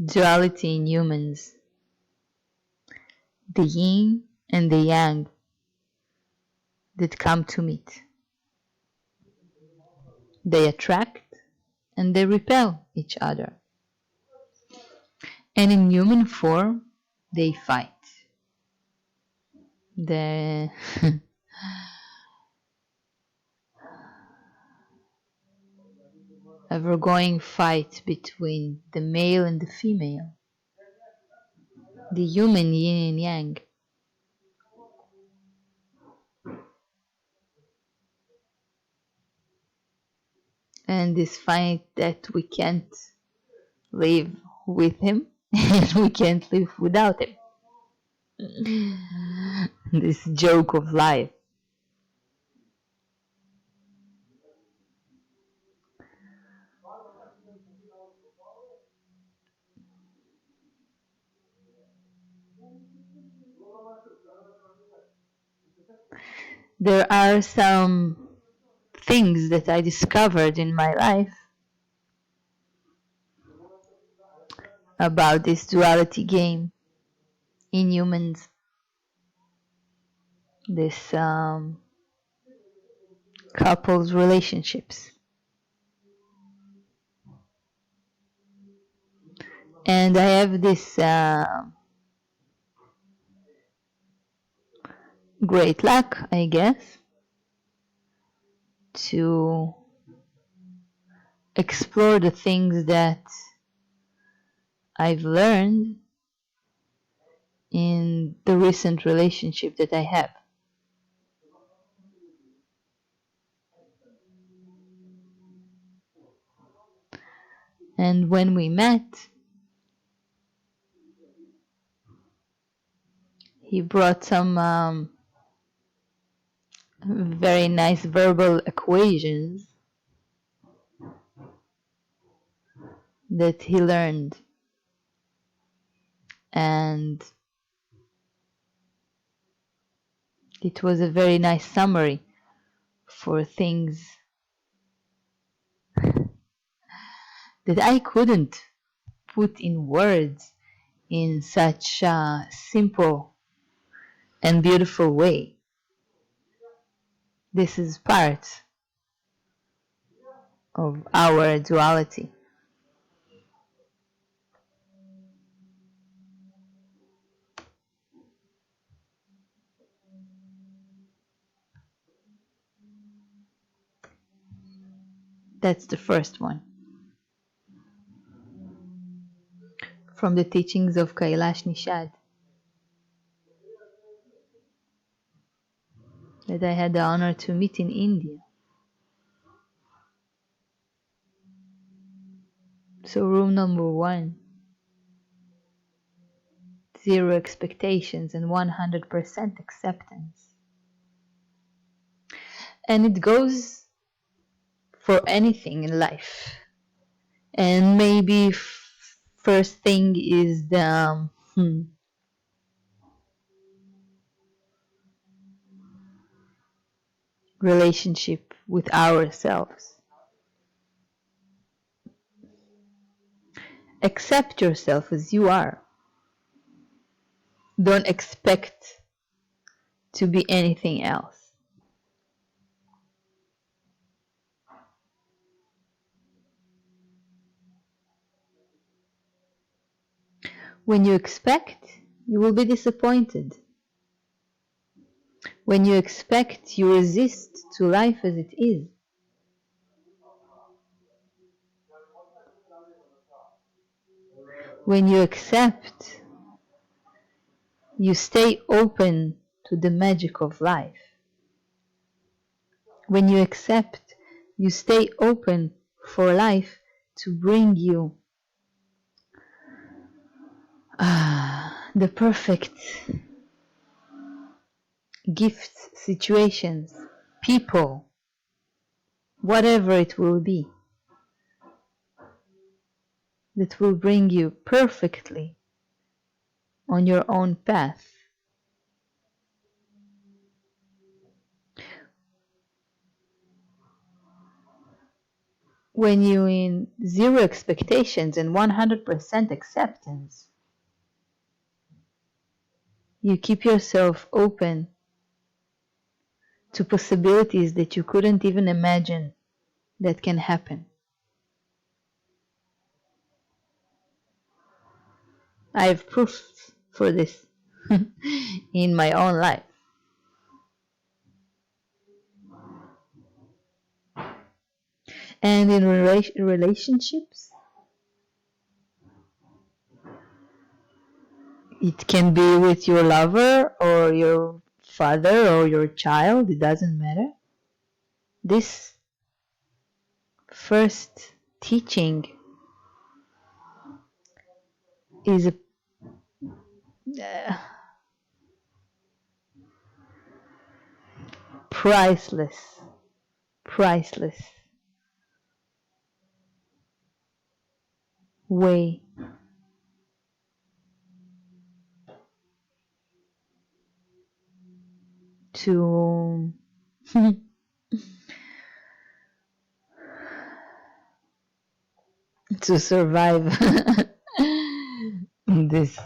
Duality in humans, the yin and the yang that come to meet. They attract and they repel each other. And in human form, they fight. The ever-going fight between the male and the female, the human yin and yang. And this fight that we can't live with him and we can't live without him. This joke of life. There are some things that I discovered in my life about this duality game in humans, this couples relationships. And I have this great luck, I guess, to explore the things that I've learned in the recent relationship that I have. And when we met, he brought some very nice verbal equations that he learned. And it was a very nice summary for things that I couldn't put in words in such a simple and beautiful way. This is part of our duality. That's the first one. From the teachings of Kailash Nishad that I had the honor to meet in India. So rule number 1, 0 expectations and 100% acceptance. And it goes for anything in life. And maybe first thing is the relationship with ourselves. Accept yourself as you are. Don't expect to be anything else. When you expect, you will be disappointed. When you expect, you resist to life as it is. When you accept, you stay open to the magic of life. When you accept, you stay open for life to bring you the perfect gifts, situations, people, whatever it will be, that will bring you perfectly on your own path. when you're in zero expectations and 100% acceptance, you keep yourself open to possibilities that you couldn't even imagine that can happen. I have proof for this in my own life. And in relationships, it can be with your lover or your father or your child, it doesn't matter. This first teaching is a priceless, priceless way to to survive this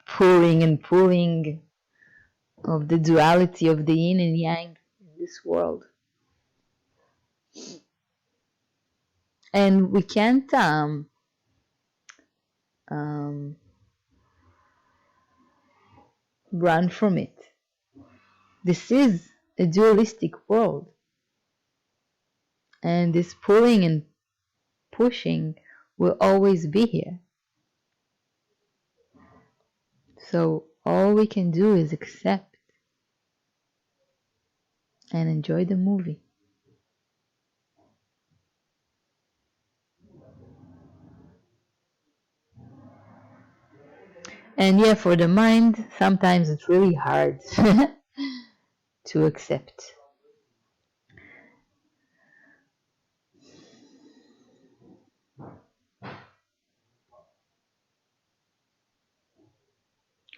pouring and pulling of the duality of the yin and yang in this world. And we can't run from it. This is a dualistic world, and this pulling and pushing will always be here. So all we can do is accept and enjoy the movie. And yeah, for the mind, sometimes it's really hard to accept.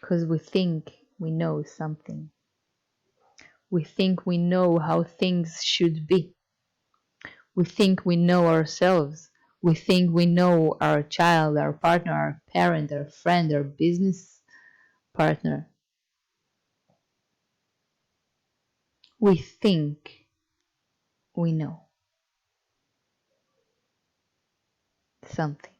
Because we think we know something. We think we know how things should be. We think we know ourselves. We think we know our child, our partner, our parent, our friend, our business partner. We think we know something.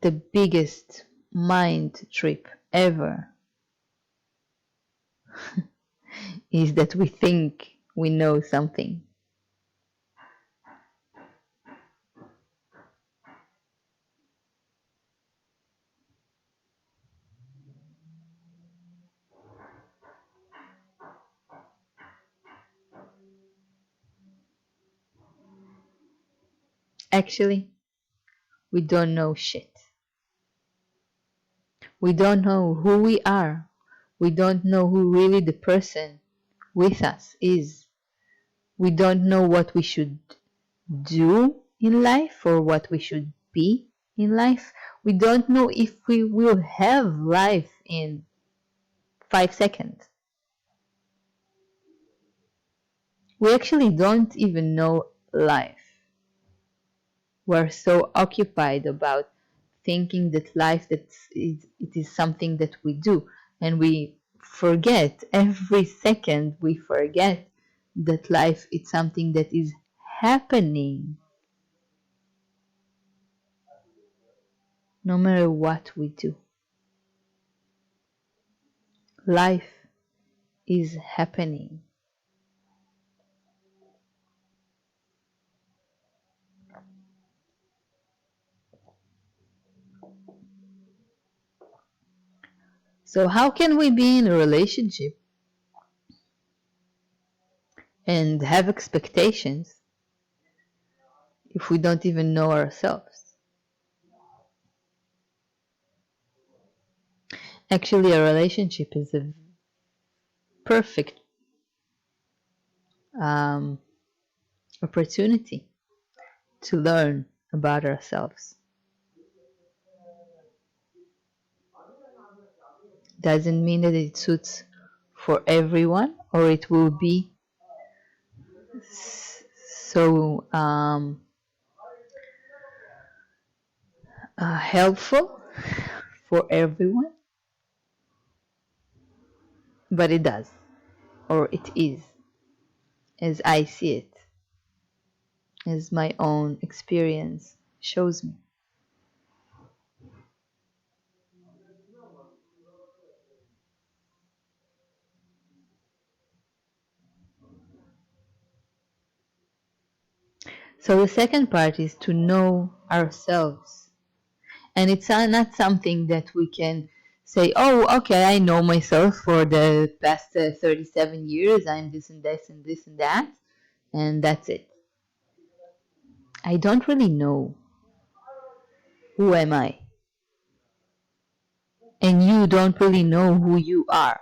The biggest mind trip ever is that we think we know something. Actually, we don't know shit. We don't know who we are. We don't know who really the person with us is. We don't know what we should do in life or what we should be in life. We don't know if we will have life in 5 seconds. We actually don't even know life. We're so occupied about thinking that life it is something that we do, and we forget every second. We forget that life is something that is happening no matter what we do. Life is happening. So how can we be in a relationship and have expectations if we don't even know ourselves? Actually, a relationship is a perfect opportunity to learn about ourselves. Doesn't mean that it suits for everyone, or it will be so helpful for everyone, but it does, or it is, as I see it, as my own experience shows me. So the second part is to know ourselves. And it's not something that we can say, oh, okay, I know myself for the past 37 years. I'm this and this and this and that. And that's it. I don't really know. Who am I? And you don't really know who you are.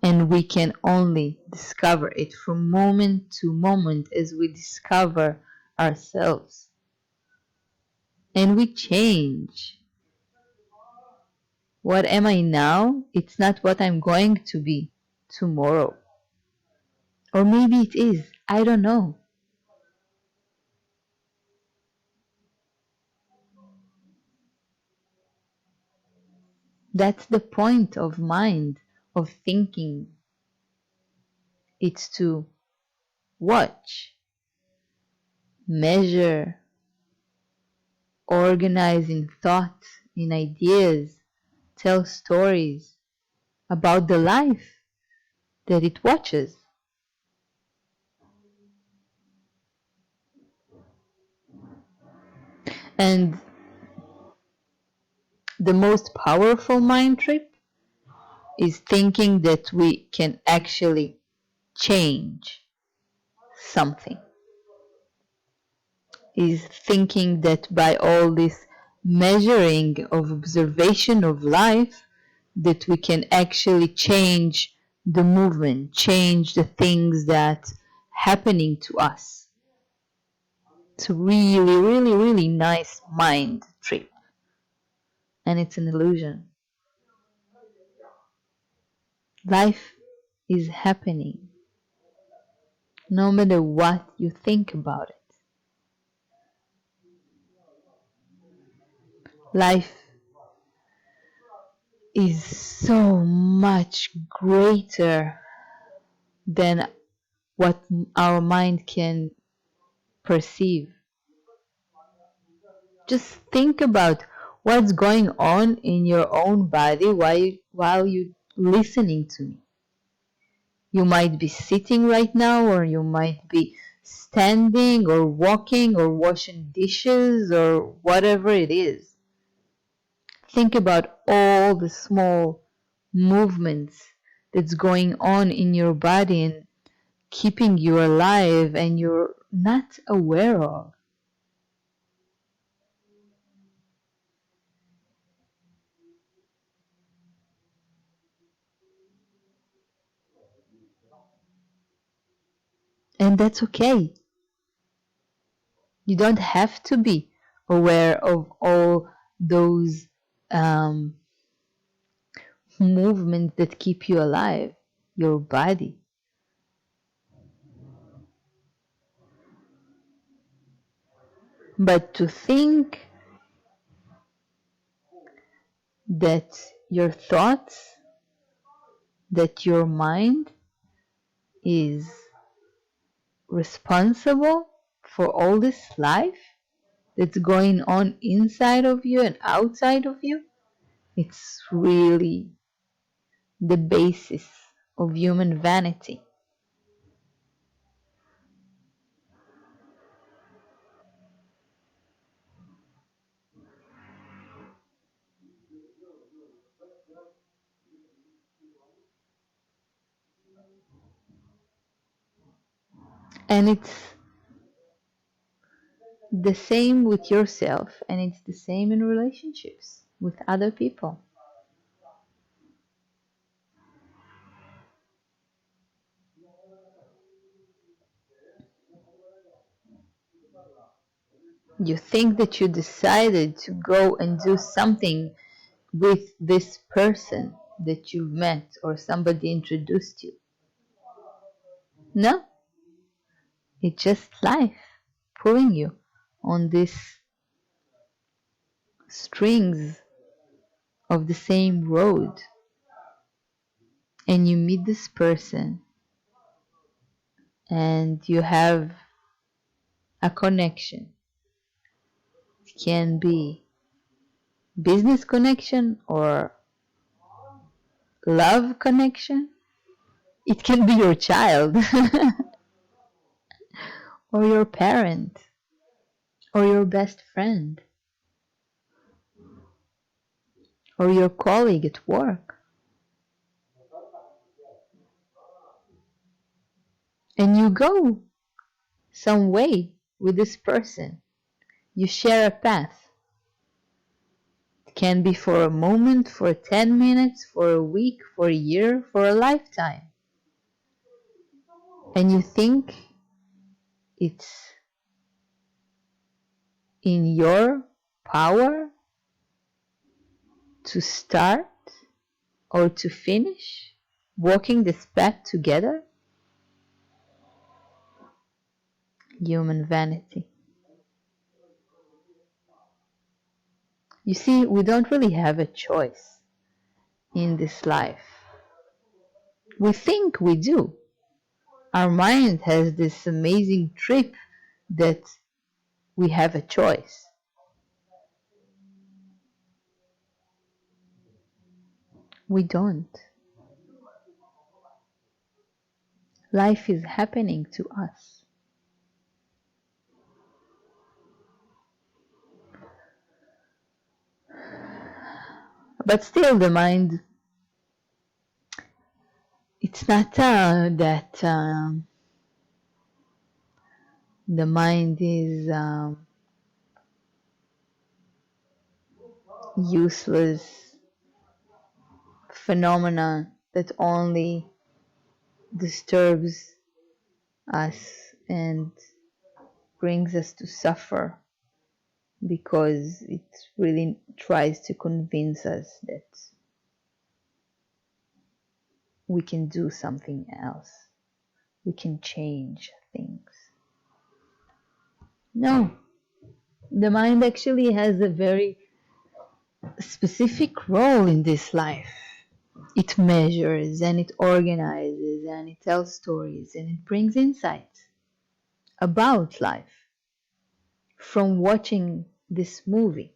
And we can only discover it from moment to moment as we discover ourselves. And we change. What am I now? It's not what I'm going to be tomorrow. Or maybe it is. I don't know. That's the point of mind, of thinking. It's to watch, measure, organize in thoughts, in ideas, tell stories about the life that it watches. And the most powerful mind trip is thinking that we can actually change something. Is thinking that by all this measuring of observation of life, that we can actually change the movement, change the things that happening to us. It's a really, really, really nice mind trip. And it's an illusion. Life is happening no matter what you think about it. Life is so much greater than what our mind can perceive. Just think about what's going on in your own body while you're listening to me. You might be sitting right now, or you might be standing or walking or washing dishes or whatever it is. Think about all the small movements that's going on in your body and keeping you alive and you're not aware of. And that's okay. You don't have to be aware of all those um, movements that keep you alive, your body. But to think that your thoughts, that your mind is responsible for all this life that's going on inside of you and outside of you, it's really the basis of human vanity. And it's the same with yourself, and it's the same in relationships with other people. You think that you decided to go and do something with this person, that you've met or somebody introduced you. No, it's just life pulling you on these strings of the same road. And you meet this person and you have a connection. It can be business connection or love connection. It can be your child or your parent or your best friend or your colleague at work. And you go some way with this person. You share a path. It can be for a moment, for 10 minutes, for a week, for a year, for a lifetime. And you think it's in your power to start or to finish walking this path together? Human vanity. You see, we don't really have a choice in this life. We think we do. Our mind has this amazing trip that we have a choice. We don't. Life is happening to us. But still, the mind, it's not that the mind is useless phenomena that only disturbs us and brings us to suffer because it really tries to convince us that we can do something else. We can change things. No, the mind actually has a very specific role in this life. It measures and it organizes and it tells stories and it brings insights about life from watching this movie.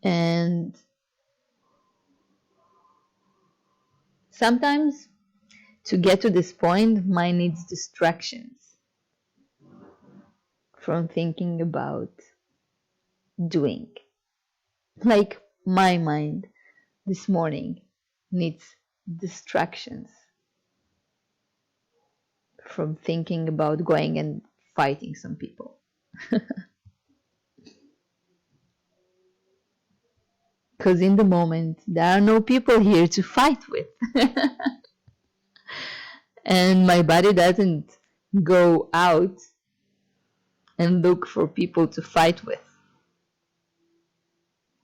And sometimes to get to this point, mind needs distractions from thinking about doing. Like my mind this morning needs distractions from thinking about going and fighting some people. Because in the moment, there are no people here to fight with. And my body doesn't go out and look for people to fight with.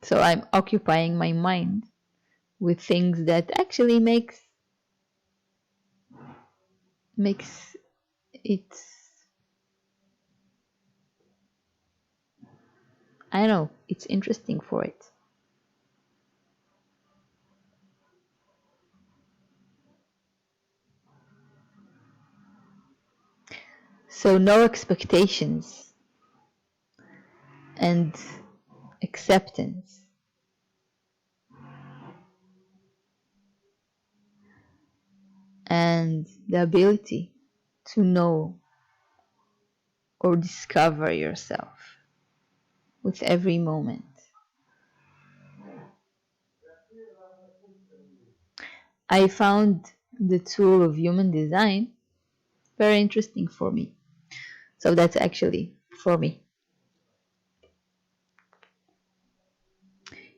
So I'm occupying my mind with things that actually makes it, I don't know, it's interesting for it. So no expectations and acceptance. And the ability to know or discover yourself with every moment. I found the tool of human design very interesting for me. So that's actually for me.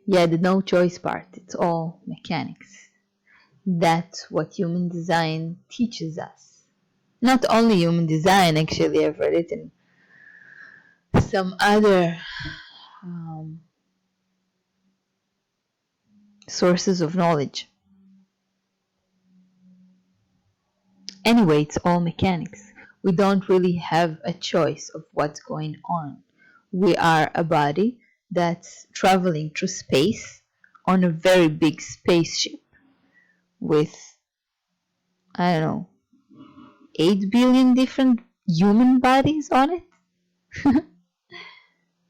Yeah, the no choice part, it's all mechanics. That's what human design teaches us. Not only human design, actually, I've read it in some other sources of knowledge. Anyway, it's all mechanics. We don't really have a choice of what's going on. We are a body that's traveling through space on a very big spaceship with, I don't know, 8 billion different human bodies on it.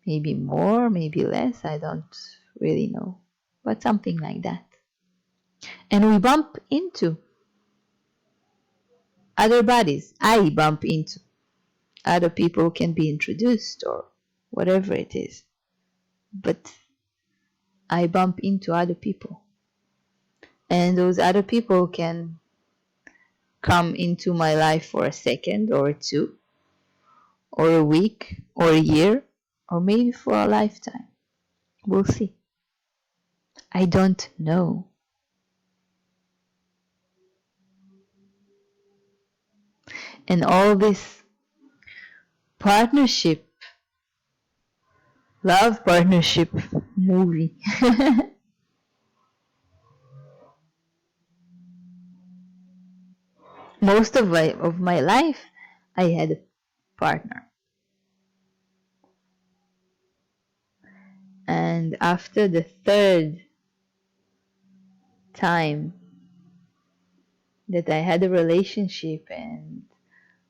Maybe more, maybe less, I don't really know. But something like that. And we bump into other bodies. I bump into other people, can be introduced or whatever it is. But I bump into other people. And those other people can come into my life for a second or two, or a week, or a year, or maybe for a lifetime. We'll see. I don't know. And all this partnership, love partnership movie. Most of my life, I had a partner. And after the third time that I had a relationship and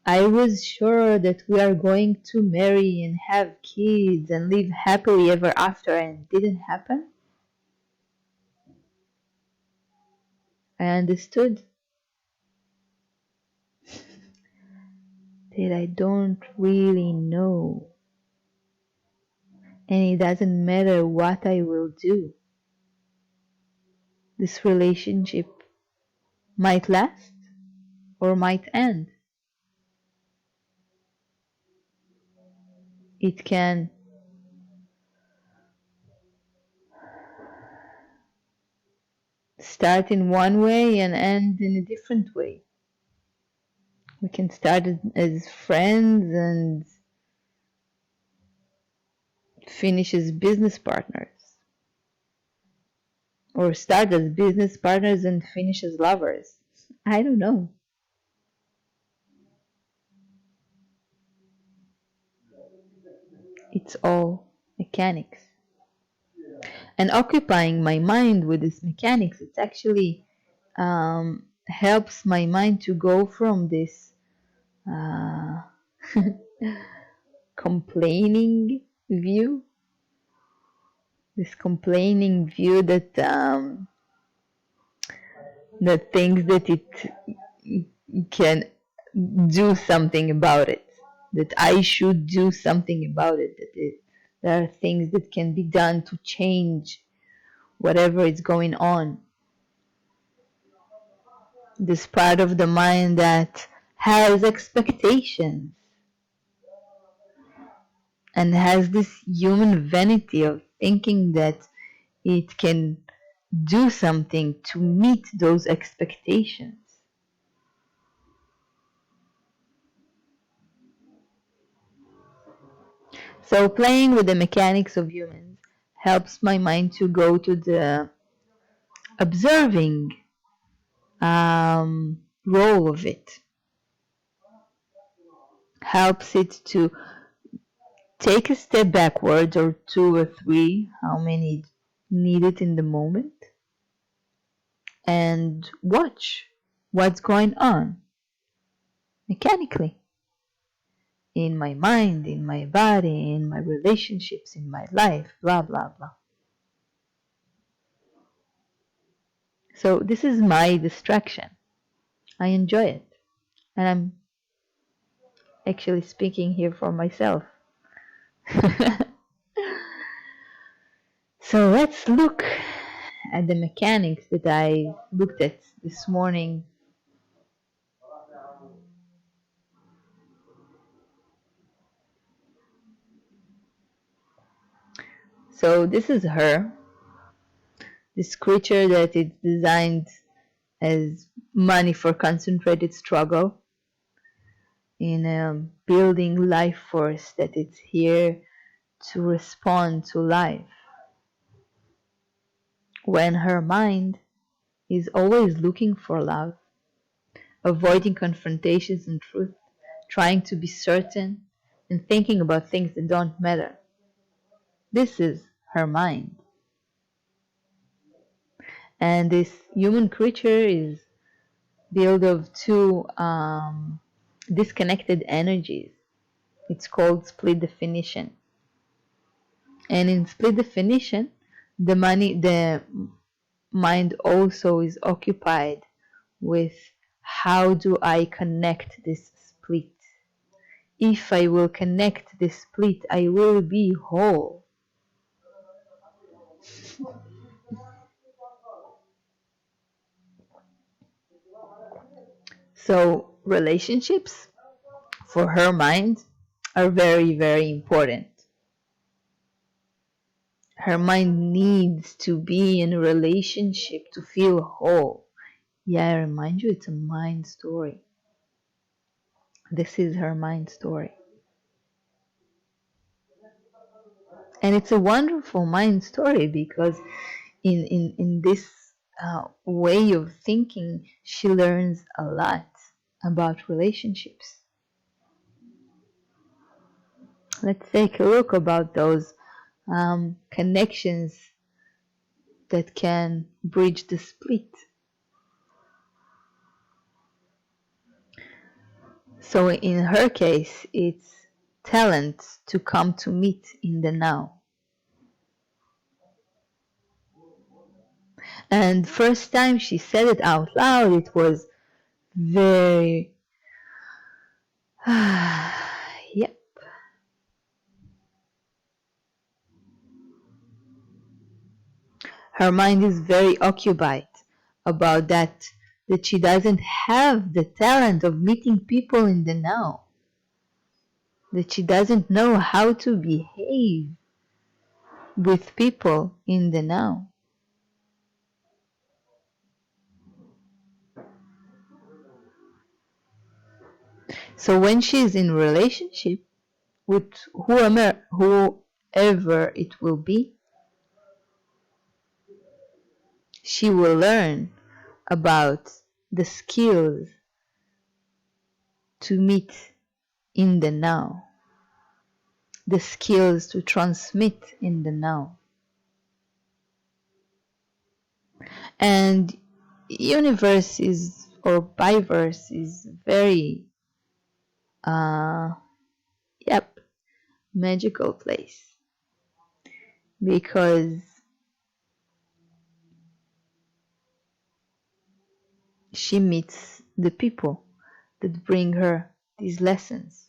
I was sure that we are going to marry and have kids and live happily ever after, and it didn't happen, I understood that I don't really know. And it doesn't matter what I will do. This relationship might last or might end. It can start in one way and end in a different way. We can start as friends and finish as business partners. Or start as business partners and finish as lovers. I don't know. It's all mechanics. And occupying my mind with this mechanics, it actually helps my mind to go from this uh, complaining view, that thinks that it can do something about it, that I should do something about it, there are things that can be done to change whatever is going on. This part of the mind that has expectations and has this human vanity of thinking that it can do something to meet those expectations. So playing with the mechanics of humans helps my mind to go to the observing role of it. Helps it to take a step backward, or two or three, how many needed in the moment, and watch what's going on mechanically in my mind, in my body, in my relationships, in my life, blah, blah, blah. So this is my distraction. I enjoy it. And I'm actually speaking here for myself. So let's look at the mechanics that I looked at this morning. So this is her, this creature that is designed as money for concentrated struggle, in a building life force that is here to respond to life when her mind is always looking for love, avoiding confrontations and truth, trying to be certain, and thinking about things that don't matter. This is her mind. And this human creature is built of two disconnected energies. It's called split definition. And in split definition, the mind also is occupied with how do I connect this split. If I will connect this split, I will be whole. So relationships for her mind are very, very important. Her mind needs to be in a relationship to feel whole. Yeah, I remind you, it's a mind story. This is her mind story. And it's a wonderful mind story because in this way of thinking, she learns a lot about relationships. Let's take a look about those connections that can bridge the split. So in her case, it's talent to come to meet in the now. And first time she said it out loud, it was very, yep. Her mind is very occupied about that she doesn't have the talent of meeting people in the now, that she doesn't know how to behave with people in the now. So when she's in relationship with whoever it will be, she will learn about the skills to meet in the now, the skills to transmit in the now. And universe is, or biverse is very, yep, magical place, because she meets the people that bring her these lessons.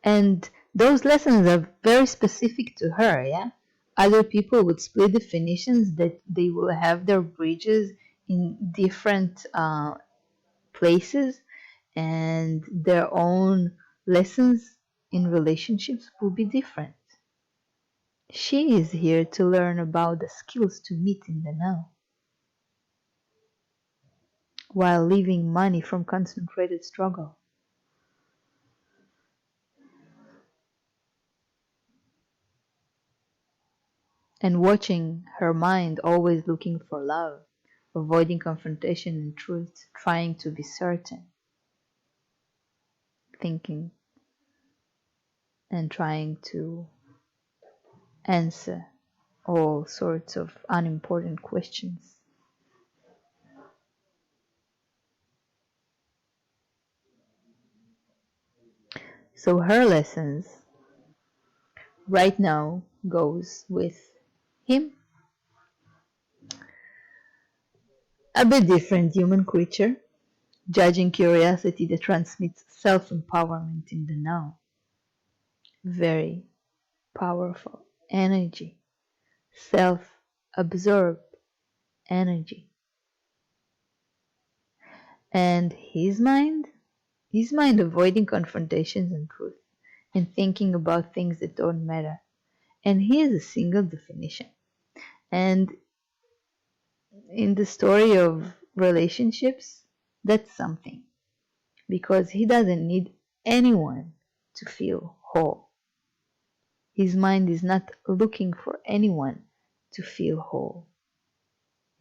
And those lessons are very specific to her, yeah? Other people would split definitions that they will have their bridges in different places, and their own lessons in relationships will be different. She is here to learn about the skills to meet in the now, while leaving money from concentrated struggle. And watching her mind always looking for love, avoiding confrontation and truth, trying to be certain, thinking and trying to answer all sorts of unimportant questions. So her lessons right now goes with him, a bit different human creature, judging curiosity that transmits self-empowerment in the now. Very powerful energy, self-absorbed energy. And his mind avoiding confrontations and truth, and thinking about things that don't matter. And he is a single definition. And in the story of relationships, that's something. Because he doesn't need anyone to feel whole. His mind is not looking for anyone to feel whole.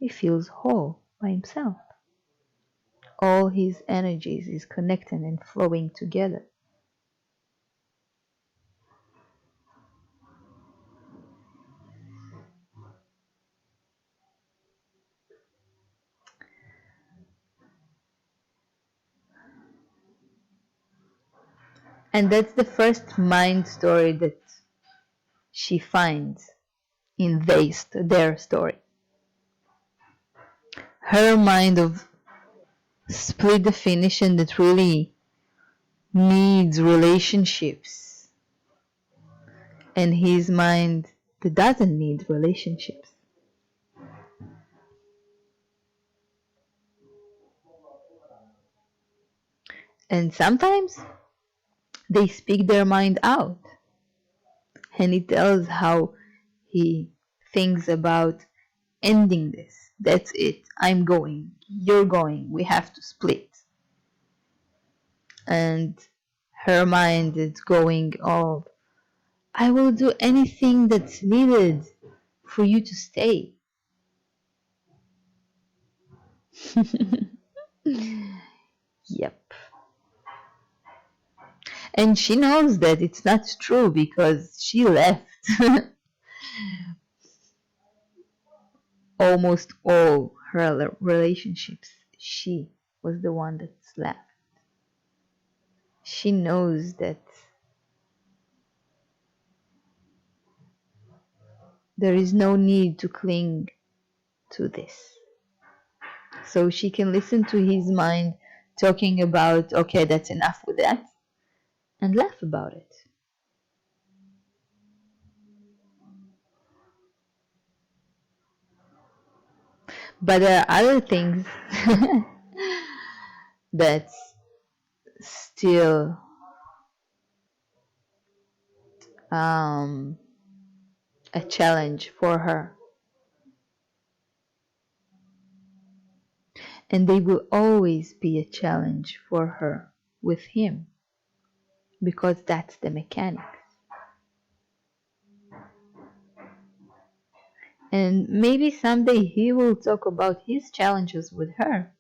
he feels whole by himself. All his energies is connecting and flowing together. And that's the first mind story that she finds in their story. Her mind of split definition that really needs relationships, and his mind that doesn't need relationships. And sometimes they speak their mind out, and he tells how he thinks about ending this. That's it. I'm going. You're going. We have to split. And her mind is going of, I will do anything that's needed for you to stay. Yep. And she knows that it's not true because she left almost all her relationships. She was the one that's left. She knows that there is no need to cling to this. So she can listen to his mind talking about, okay, that's enough with that, and laugh about it. But there are other things that's still a challenge for her. And they will always be a challenge for her with him because that's the mechanics. And maybe someday he will talk about his challenges with her.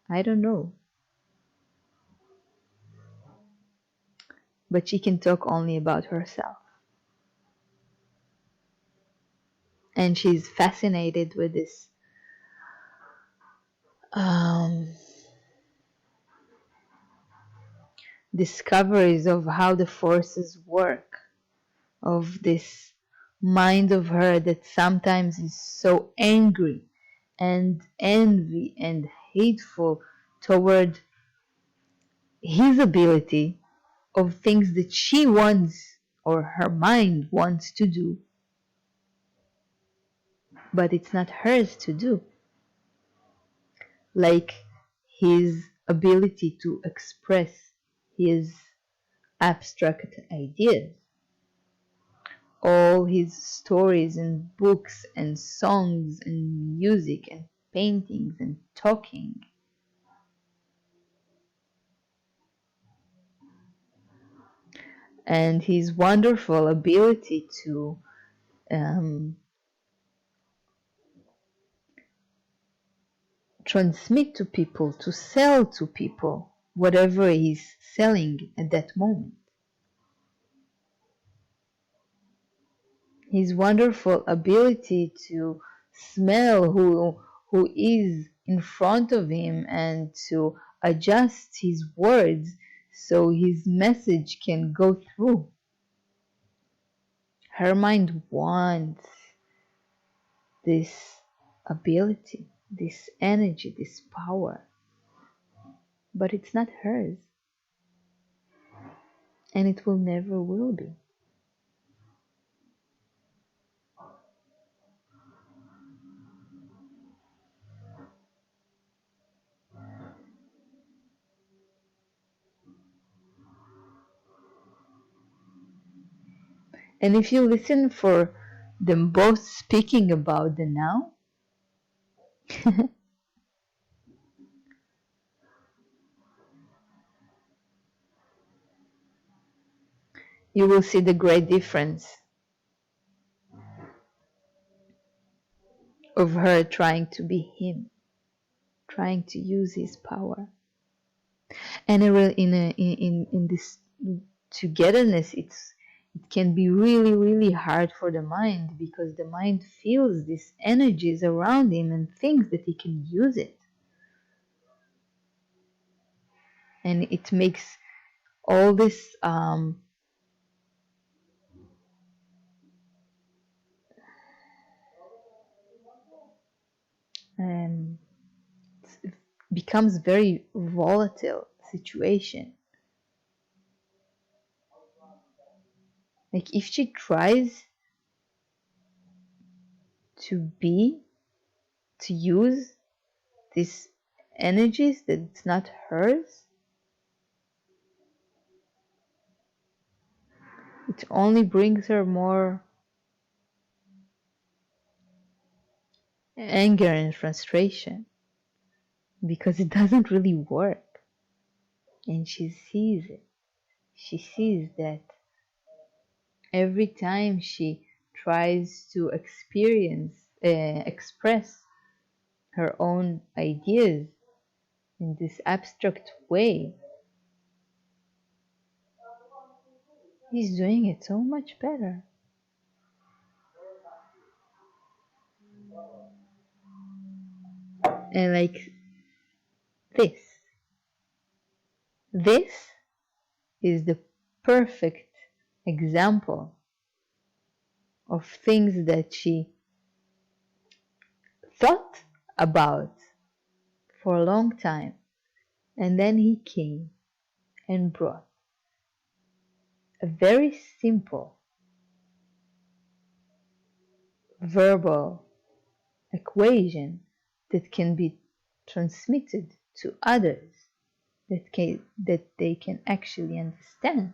I don't know. But she can talk only about herself. And she's fascinated with this discoveries of how the forces work, of this mind of her that sometimes is so angry and envy and hateful toward his ability of things that she wants or her mind wants to do, but it's not hers to do. Like his ability to express his abstract ideas, all his stories and books and songs and music and paintings and talking. And his wonderful ability to transmit to people, to sell to people whatever he's selling at that moment. His wonderful ability to smell who is in front of him and to adjust his words so his message can go through. Her mind wants this ability, this energy, this power, but it's not hers, and it will never will be. And if you listen for them both speaking about the now, you will see the great difference of her trying to be him, trying to use his power. And in this togetherness, it can be really, really hard for the mind, because the mind feels these energies around him and thinks that he can use it. And it makes all this um, becomes very volatile situation. Like if she tries to use these energies that it's not hers, it only brings her more anger and frustration, because it doesn't really work. And she sees it. She sees that every time she tries to express her own ideas in this abstract way, he's doing it so much better. And like this, this is the perfect example of things that she thought about for a long time. And then he came and brought a very simple verbal equation that can be transmitted to others, that they can actually understand.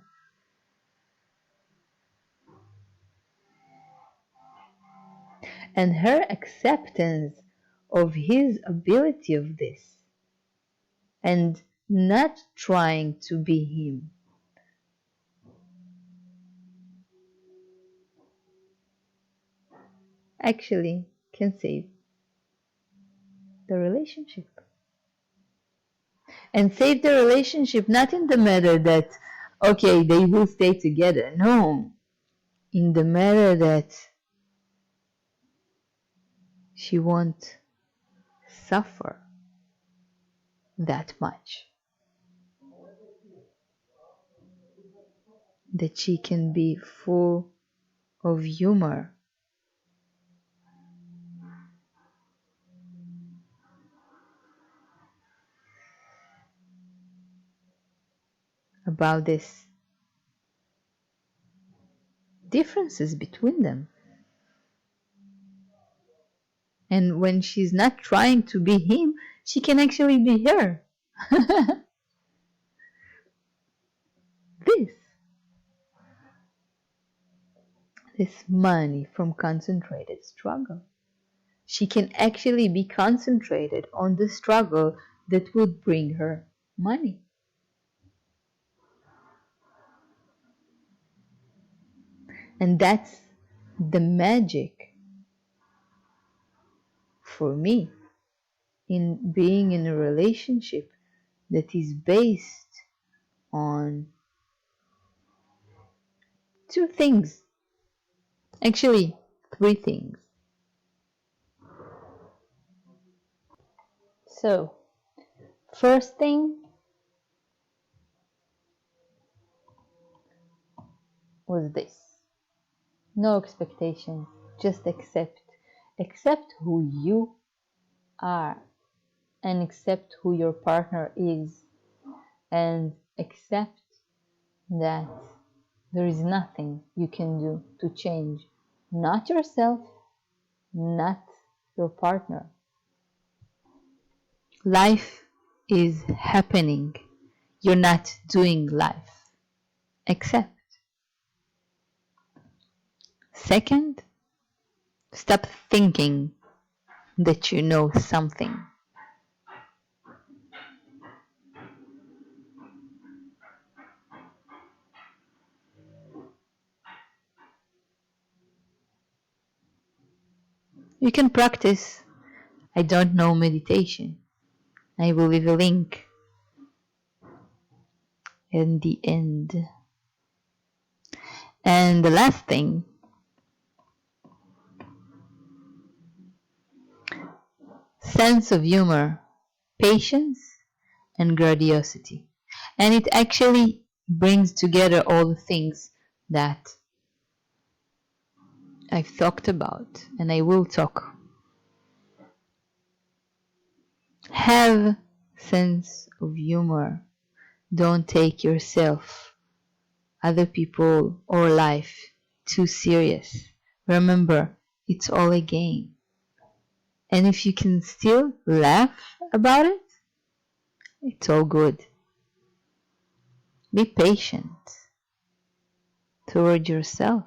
And her acceptance of his ability of this, and not trying to be him, actually can save the relationship. And save the relationship not in the matter that, okay, they will stay together. No, in the matter that she won't suffer that much. That she can be full of humor. About these differences between them. And when she's not trying to be him, she can actually be her. this. This money from concentrated struggle. She can actually be concentrated on the struggle that would bring her money. And that's the magic for me in being in a relationship that is based on two things. Actually, three things. So, first thing was this. No expectations, just accept. Accept who you are, and accept who your partner is, and accept that there is nothing you can do to change, not yourself, not your partner. Life is happening. You're not doing life. Accept. Second, stop thinking that you know something. You can practice. I don't know meditation. I will leave a link in the end. And the last thing, sense of humor, patience, and grandiosity. And it actually brings together all the things that I've talked about and I will talk. Have sense of humor. Don't take yourself, other people, or life too serious. Remember, it's all a game. And if you can still laugh about it, it's all good. Be patient toward yourself,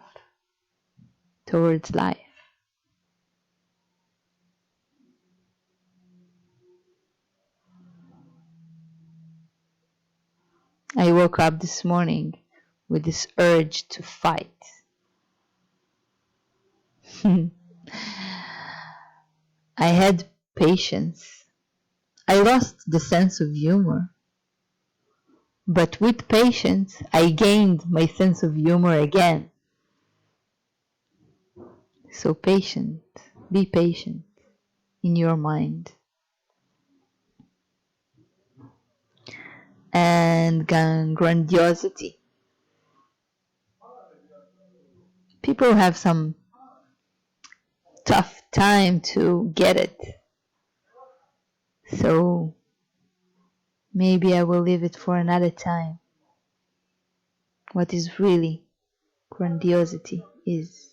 towards life. I woke up this morning with this urge to fight. I had patience. I lost the sense of humor. But with patience, I gained my sense of humor again. So patient, be patient in your mind. And grandiosity. People have some tough time to get it. So maybe I will leave it for another time. What is really grandiosity is.